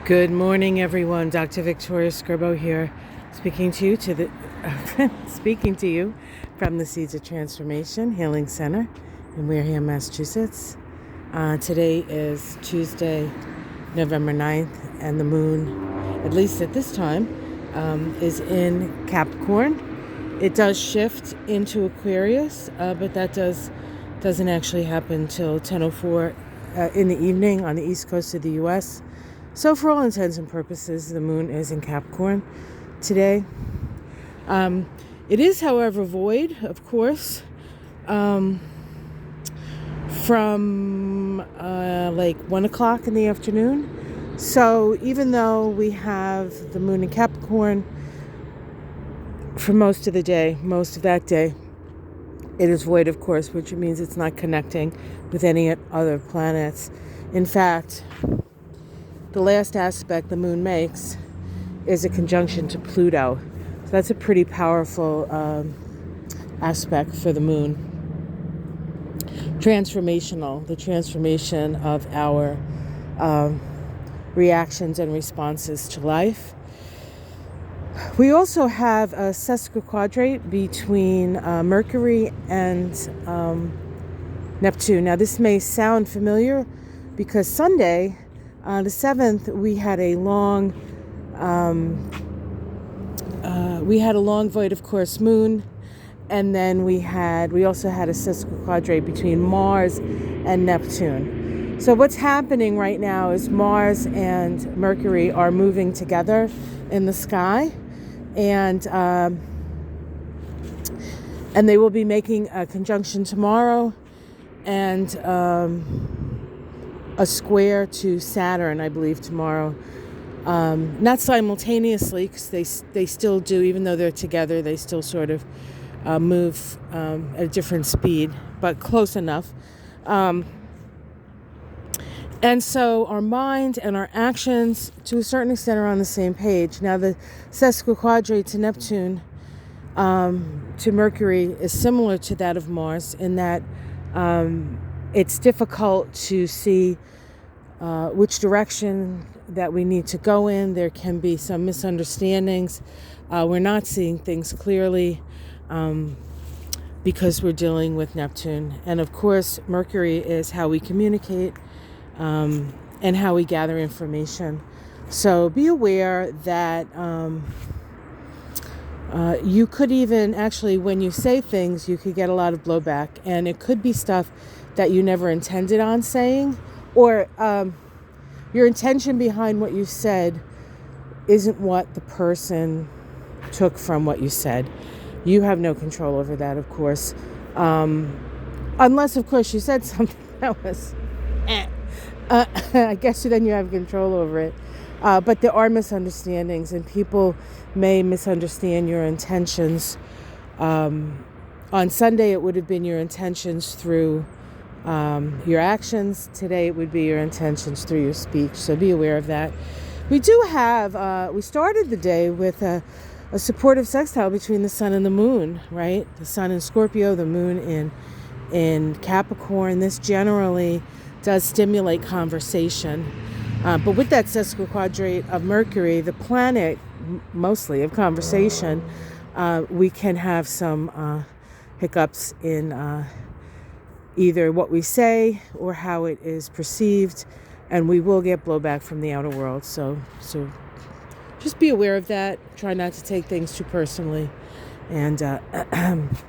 Good morning, everyone. Dr. Victoria Scribo here, speaking to you speaking to you from the Seeds of Transformation Healing Center in Wareham, Massachusetts. Today is Tuesday, November 9th, and the moon, at least at this time, is in Capricorn. It does shift into Aquarius, but that doesn't actually happen till 10:04 in the evening on the east coast of the U.S. So for all intents and purposes, the moon is in Capricorn today. It is, however, void, of course, from like 1 o'clock in the afternoon. So even though we have the moon in Capricorn for most of that day, it is void, of course, which means it's not connecting with any other planets. In fact, the last aspect the moon makes is a conjunction to Pluto. So that's a pretty powerful aspect for the moon. Transformational, the transformation of our reactions and responses to life. We also have a Sesquiquadrate between Mercury and Neptune. Now this may sound familiar because Sunday, the 7th, we had a long void, of course, moon, and then we also had a sesquiquadrate between Mars and Neptune. So what's happening right now is Mars and Mercury are moving together in the sky, and they will be making a conjunction tomorrow, and a square to Saturn, I believe, tomorrow. Not simultaneously, because they still do, even though they're together, they still sort of move at a different speed, but close enough. And so our mind and our actions, to a certain extent, are on the same page. Now, the sesquiquadrate to Neptune, to Mercury, is similar to that of Mars in that it's difficult to see which direction that we need to go in. There can be some misunderstandings. We're not seeing things clearly because we're dealing with Neptune. And of course, Mercury is how we communicate and how we gather information. So be aware that you could even, actually, when you say things, you could get a lot of blowback. And it could be stuff that you never intended on saying, or your intention behind what you said isn't what the person took from what you said. You have no control over that, of course. Unless, of course, you said something that was, I guess then you have control over it. But there are misunderstandings, and people may misunderstand your intentions. On Sunday, it would have been your intentions through your actions. Today, it would be your intentions through your speech. So be aware of that. We do have, we started the day with a supportive sextile between the sun and the moon, right? The sun in Scorpio, the moon in Capricorn. This generally does stimulate conversation. But with that sesquiquadrate of Mercury, the planet mostly of conversation, we can have some hiccups in either what we say or how it is perceived, and we will get blowback from the outer world. So just be aware of that. Try not to take things too personally, and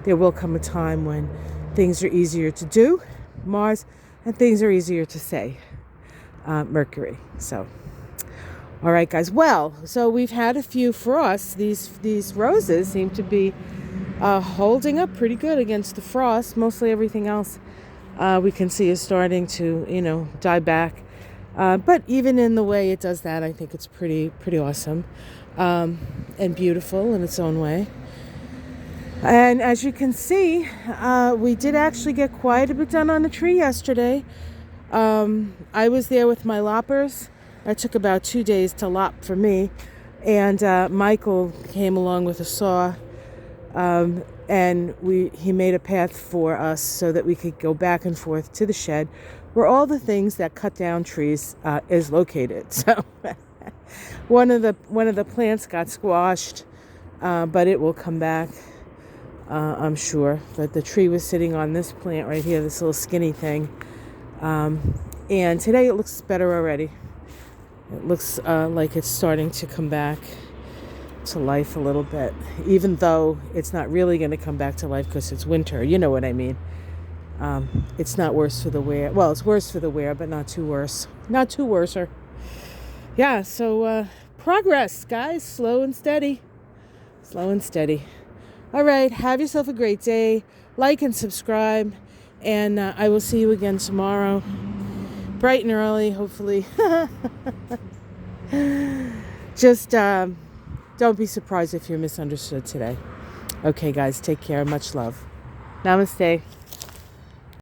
there will come a time when things are easier to do, Mars, and things are easier to say, Mercury. So, all right, guys. Well, so we've had a few frosts. These roses seem to be holding up pretty good against the frost. Mostly everything else we can see is starting to, die back. But even in the way it does that, I think it's pretty awesome and beautiful in its own way. And as you can see, we did actually get quite a bit done on the tree yesterday. I was there with my loppers. It took about 2 days to lop for me. And Michael came along with a saw. And he made a path for us so that we could go back and forth to the shed where all the things that cut down trees is located. So One of the plants got squashed, but it will come back, I'm sure. But the tree was sitting on this plant right here, this little skinny thing. And today it looks better already. It looks like it's starting to come back to life a little bit, even though it's not really going to come back to life because it's winter. You know what I mean? It's not worse for the wear. Well, it's worse for the wear, but not too worse. Not too worser. Yeah, so progress, guys. Slow and steady. Slow and steady. All right, have yourself a great day. Like and subscribe, and I will see you again tomorrow. Bright and early, hopefully. Just don't be surprised if you're misunderstood today. Okay, guys, take care. Much love. Namaste.